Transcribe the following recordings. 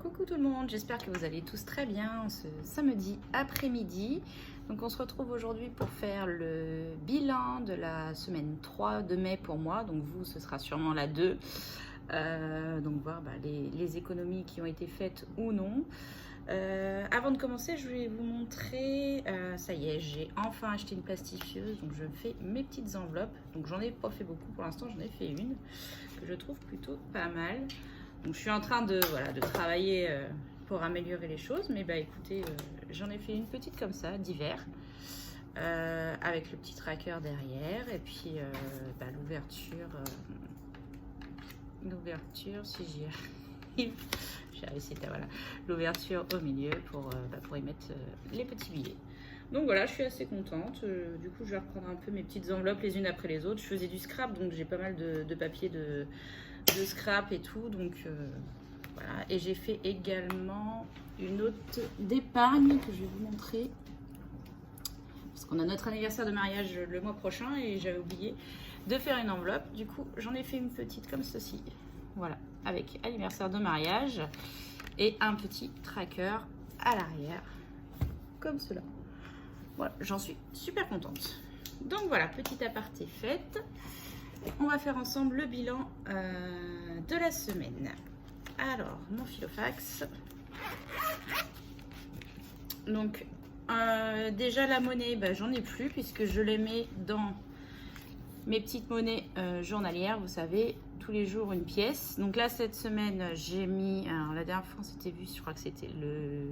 Coucou tout le monde, j'espère que vous allez tous très bien ce samedi après-midi. Donc on se retrouve aujourd'hui pour faire le bilan de la semaine 3 de mai pour moi. Donc vous, ce sera sûrement la 2. Donc voir les économies qui ont été faites ou non. Avant de commencer, je vais vous montrer, ça y est, j'ai enfin acheté une plastifieuse. Donc je fais mes petites enveloppes. Donc j'en ai pas fait beaucoup pour l'instant, j'en ai fait une que je trouve plutôt pas mal. Donc je suis en train de travailler pour améliorer les choses, mais bah écoutez, j'en ai fait une petite comme ça, d'hiver, avec le petit tracker derrière, et puis l'ouverture, si j'y arrive, j'ai réussi, voilà, l'ouverture au milieu pour y mettre les petits billets. Donc voilà, je suis assez contente. Du coup, je vais reprendre un peu mes petites enveloppes les unes après les autres. Je faisais du scrap, donc j'ai pas mal de papier de scrap et tout. Donc voilà. Et j'ai fait également une note d'épargne que je vais vous montrer. Parce qu'on a notre anniversaire de mariage le mois prochain et j'avais oublié de faire une enveloppe. Du coup, j'en ai fait une petite comme ceci. Voilà, avec anniversaire de mariage et un petit tracker à l'arrière, comme cela. Voilà, j'en suis super contente. Donc voilà, petit aparté faite. On va faire ensemble le bilan de la semaine. Alors, mon filofax. Donc, déjà la monnaie, j'en ai plus puisque je les mets dans mes petites monnaies journalières. Vous savez, tous les jours une pièce. Donc là, cette semaine, j'ai mis... Alors, la dernière fois, on s'était vu, je crois que c'était le...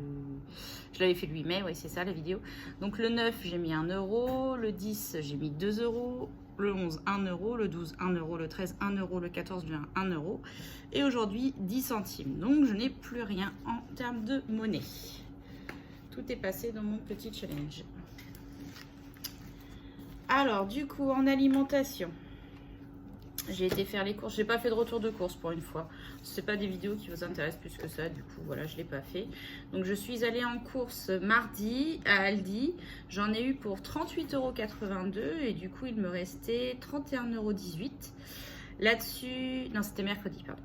Je l'avais fait le 8 mai, oui, c'est ça la vidéo. Donc le 9, j'ai mis 1 euro. Le 10, j'ai mis 2 euros. Le 11, 1 euro. Le 12, 1 euro. Le 13, 1 euro. Le 14, 1 euro. Et aujourd'hui, 10 centimes. Donc, je n'ai plus rien en termes de monnaie. Tout est passé dans mon petit challenge. Alors, du coup, en alimentation, j'ai été faire les courses. J'ai pas fait de retour de course pour une fois. C'est pas des vidéos qui vous intéressent plus que ça. Du coup, voilà, je l'ai pas fait. Donc, je suis allée en course mardi à Aldi. J'en ai eu pour 38,82 € et du coup, il me restait 31,18 €. Là-dessus, non, c'était mercredi, pardon.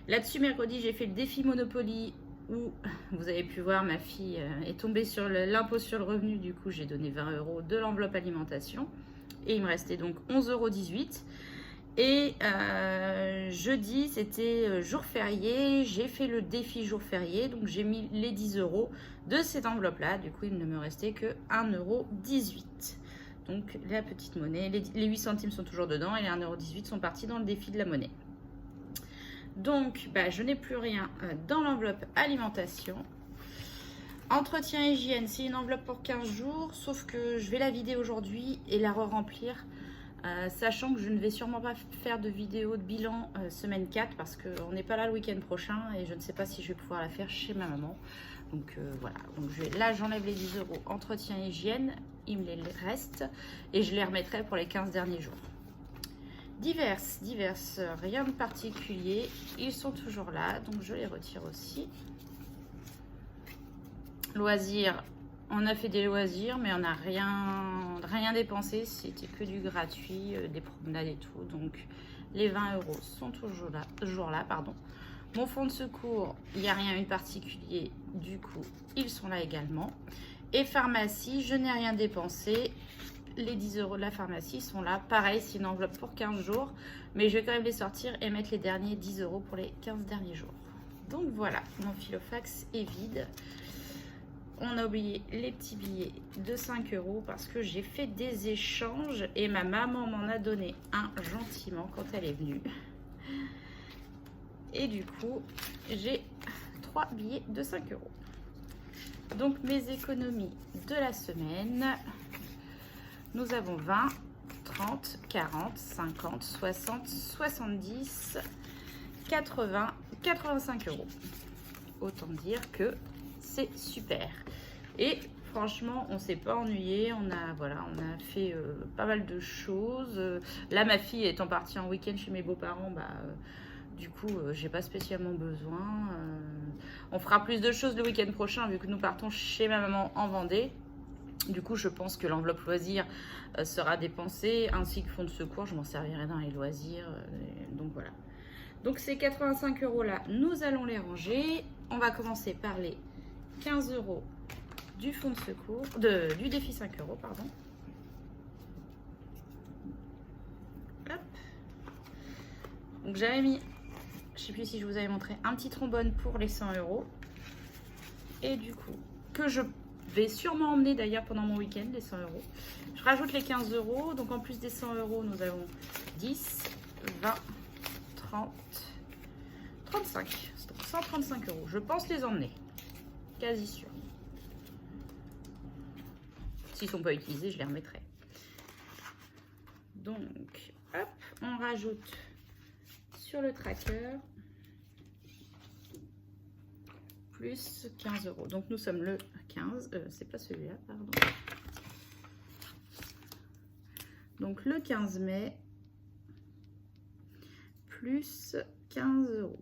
Là-dessus, mercredi, j'ai fait le défi Monopoly où vous avez pu voir, ma fille est tombée sur l'impôt sur le revenu. Du coup, j'ai donné 20 € de l'enveloppe alimentation et il me restait donc 11,18 €. Et jeudi, c'était jour férié. J'ai fait le défi jour férié. Donc, j'ai mis les 10 € de cette enveloppe-là. Du coup, il ne me restait que 1,18 €. Donc, la petite monnaie. Les 8 centimes sont toujours dedans et les 1,18 € sont partis dans le défi de la monnaie. Donc, je n'ai plus rien dans l'enveloppe alimentation. Entretien hygiène, c'est une enveloppe pour 15 jours. Sauf que je vais la vider aujourd'hui et la re-remplir. Sachant que je ne vais sûrement pas faire de vidéo de bilan semaine 4 parce qu'on n'est pas là le week-end prochain et je ne sais pas si je vais pouvoir la faire chez ma maman. Donc voilà, donc là j'enlève les 10 € entretien hygiène, il me les reste et je les remettrai pour les 15 derniers jours. Diverses, rien de particulier, ils sont toujours là, donc je les retire aussi. Loisirs. On a fait des loisirs, mais on n'a rien dépensé. C'était que du gratuit, des promenades et tout. Donc, les 20 € sont toujours là. Pardon. Mon fonds de secours, il n'y a rien de particulier. Du coup, ils sont là également. Et pharmacie, je n'ai rien dépensé. Les 10 € de la pharmacie sont là. Pareil, c'est une enveloppe pour 15 jours. Mais je vais quand même les sortir et mettre les derniers 10 € pour les 15 derniers jours. Donc, voilà, mon filofax est vide. On a oublié les petits billets de 5 € parce que j'ai fait des échanges et ma maman m'en a donné un gentiment quand elle est venue. Et du coup, j'ai 3 billets de 5 €. Donc, mes économies de la semaine, nous avons 20, 30, 40, 50, 60, 70, 80, 85 €. Autant dire que c'est super. Et franchement, on s'est pas ennuyé. On a fait pas mal de choses. Là, ma fille étant partie en week-end chez mes beaux-parents, du coup, j'ai pas spécialement besoin. On fera plus de choses le week-end prochain vu que nous partons chez ma maman en Vendée. Du coup, je pense que l'enveloppe loisirs sera dépensée, ainsi que fonds de secours. Je m'en servirai dans les loisirs. Donc voilà. Donc ces 85 € là, nous allons les ranger. On va commencer par les 15 € du fonds de secours, du défi 5 €, pardon. Hop. Donc j'avais mis, je sais plus si je vous avais montré, un petit trombone pour les 100 €. Et du coup, que je vais sûrement emmener d'ailleurs pendant mon week-end, les 100 €. Je rajoute les 15 €. Donc en plus des 100 €, nous avons 10, 20, 30, 35. Donc 135 €. Je pense les emmener. Quasi sûr. S'ils ne sont pas utilisés, je les remettrai. Donc, hop, on rajoute sur le tracker plus 15 €. Donc nous sommes le 15, c'est pas celui-là, pardon. Donc le 15 mai, plus 15 €.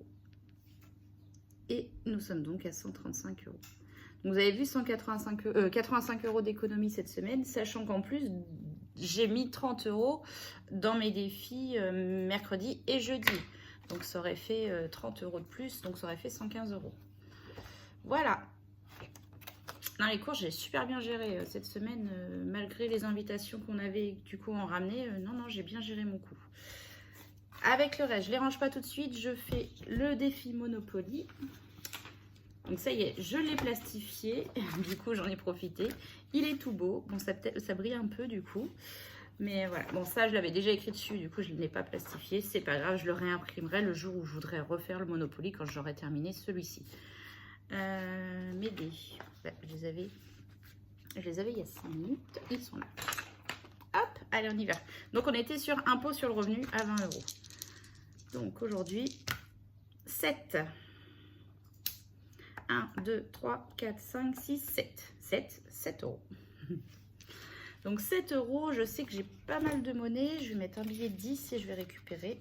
Et nous sommes donc à 135 €. Donc vous avez vu 85 € d'économie cette semaine, sachant qu'en plus, j'ai mis 30 € dans mes défis mercredi et jeudi. Donc ça aurait fait 30 € de plus, donc ça aurait fait 115 €. Voilà. Dans les courses, j'ai super bien géré cette semaine, malgré les invitations qu'on avait, du coup, on ramenait. Non, j'ai bien géré mon coup. Avec le reste, je ne les range pas tout de suite. Je fais le défi Monopoly. Donc ça y est, je l'ai plastifié. Du coup, j'en ai profité. Il est tout beau. Bon, ça brille un peu, du coup. Mais voilà. Bon, ça, je l'avais déjà écrit dessus. Du coup, je ne l'ai pas plastifié. C'est pas grave, je le réimprimerai le jour où je voudrais refaire le Monopoly, quand j'aurai terminé celui-ci. Mes dés, ouais, je les avais il y a 5 minutes, ils sont là. Hop, allez, on y va. Donc on était sur impôt sur le revenu à 20 €. Donc aujourd'hui 7, 1, 2, 3, 4, 5, 6, 7 €. Donc 7 €, je sais que j'ai pas mal de monnaie. Je vais mettre un billet de 10 et je vais récupérer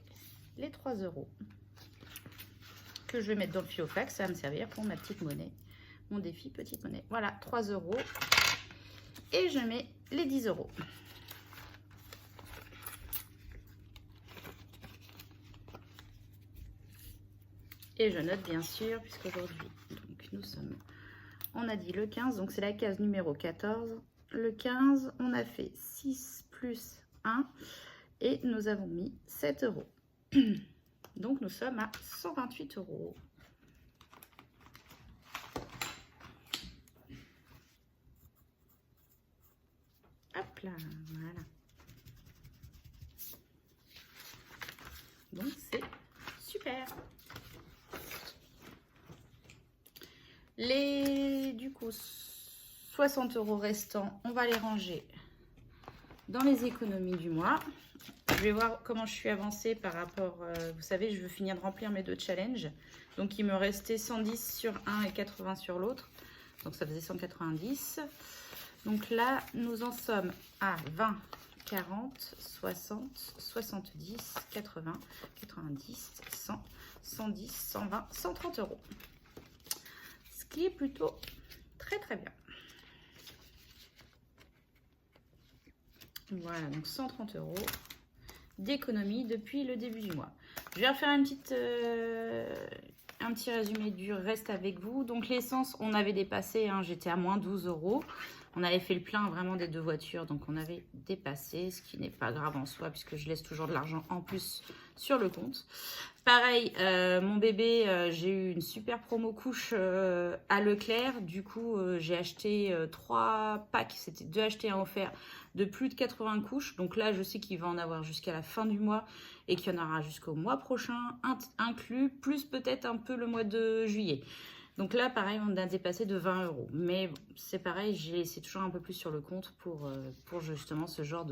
les 3 €. Que je vais mettre dans le filofax, ça va me servir pour ma petite monnaie, mon défi petite monnaie. Voilà, 3 €. Et je mets les 10 €. Et je note bien sûr, puisqu'aujourd'hui, donc nous sommes, on a dit le 15, donc c'est la case numéro 14. Le 15, on a fait 6 plus 1 et nous avons mis 7 €. Donc nous sommes à 128 €. Hop là, voilà. Donc c'est super. Les, du coup, 60 € restants, on va les ranger dans les économies du mois. Je vais voir comment je suis avancée par rapport, vous savez, je veux finir de remplir mes 2 challenges. Donc il me restait 110 sur un et 80 sur l'autre. Donc ça faisait 190. Donc là, nous en sommes à 20, 40, 60, 70, 80, 90, 100, 110, 120, 130 €. Ce qui est plutôt très très bien. Voilà, donc 130 € d'économie depuis le début du mois. Je vais refaire un petit résumé du reste avec vous. Donc l'essence, on avait dépassé, hein, j'étais à moins 12 €. On avait fait le plein vraiment des 2 voitures, donc on avait dépassé, ce qui n'est pas grave en soi, puisque je laisse toujours de l'argent en plus sur le compte. Pareil, mon bébé, j'ai eu une super promo couche à Leclerc. Du coup, j'ai acheté 3 packs, c'était 2 achetés, 1 offert, de plus de 80 couches. Donc là, je sais qu'il va en avoir jusqu'à la fin du mois et qu'il y en aura jusqu'au mois prochain, inclus, plus peut-être un peu le mois de juillet. Donc là, pareil, on a dépassé de 20 €. Mais bon, c'est pareil, j'ai laissé toujours un peu plus sur le compte pour justement ce genre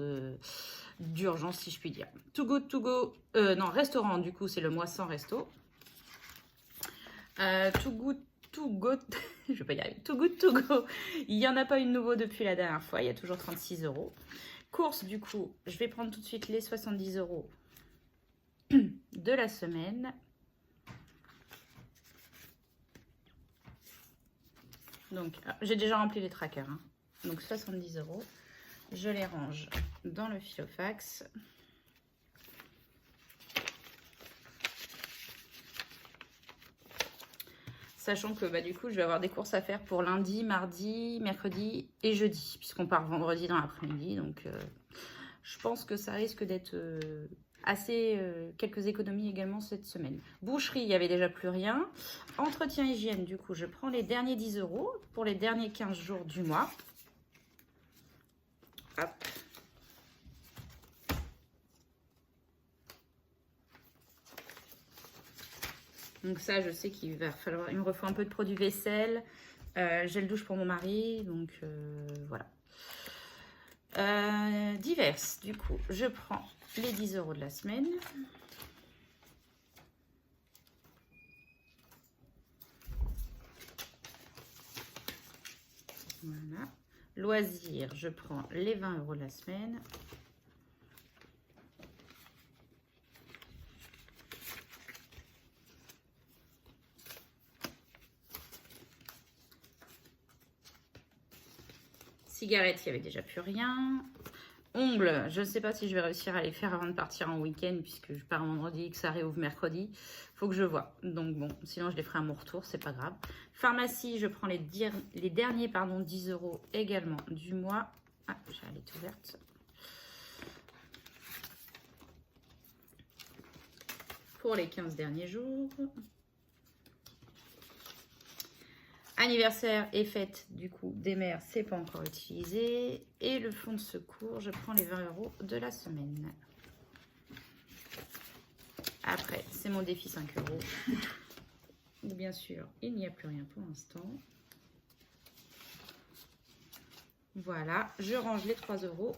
d'urgence, si je puis dire. Too Good To Go, non, restaurant, du coup, c'est le mois sans resto. Too Good To Go, je vais pas y arriver. Too Good To Go, il n'y en a pas une nouveau depuis la dernière fois, il y a toujours 36 €. Course, du coup, je vais prendre tout de suite les 70 € de la semaine. Donc, j'ai déjà rempli les trackers. Hein. Donc, 70 €. Je les range dans le filofax. Sachant que du coup, je vais avoir des courses à faire pour lundi, mardi, mercredi et jeudi, puisqu'on part vendredi dans l'après-midi. Donc, je pense que ça risque d'être assez quelques économies également cette semaine. Boucherie, il n'y avait déjà plus rien. Entretien hygiène, du coup, je prends les derniers 10 € pour les derniers 15 jours du mois. Hop. Donc ça, je sais qu'il va falloir, il me refaut un peu de produit vaisselle, gel douche pour mon mari, donc voilà. Diverses, du coup, je prends les 10 € de la semaine. Voilà. Loisirs, je prends les 20 € de la semaine. Cigarettes, il n'y avait déjà plus rien. Ongles, je ne sais pas si je vais réussir à les faire avant de partir en week-end, puisque je pars vendredi et que ça réouvre mercredi. Faut que je vois. Donc bon, sinon je les ferai à mon retour, c'est pas grave. Pharmacie, je prends les derniers 10 € également du mois. Ah, elle est ouverte. Pour les 15 derniers jours. Anniversaire et fête du coup des mères, c'est pas encore utilisé. Et le fonds de secours, je prends les 20 € de la semaine. Après, c'est mon défi 5 €. Bien sûr, il n'y a plus rien pour l'instant. Voilà, je range les 3 €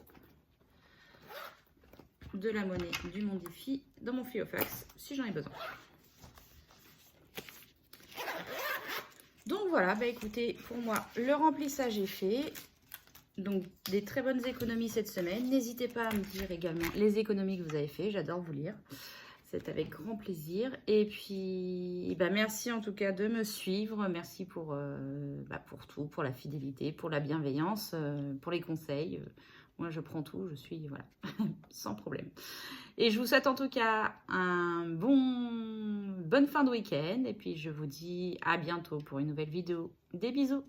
de la monnaie du Mon Défi dans mon Filofax si j'en ai besoin. Donc voilà, écoutez, pour moi, le remplissage est fait. Donc, des très bonnes économies cette semaine. N'hésitez pas à me dire également les économies que vous avez fait. J'adore vous lire. C'est avec grand plaisir. Et puis, merci en tout cas de me suivre. Merci pour tout, pour la fidélité, pour la bienveillance, pour les conseils. Moi, je prends tout, je suis, voilà, sans problème. Et je vous souhaite en tout cas bonne fin de week-end. Et puis, je vous dis à bientôt pour une nouvelle vidéo. Des bisous!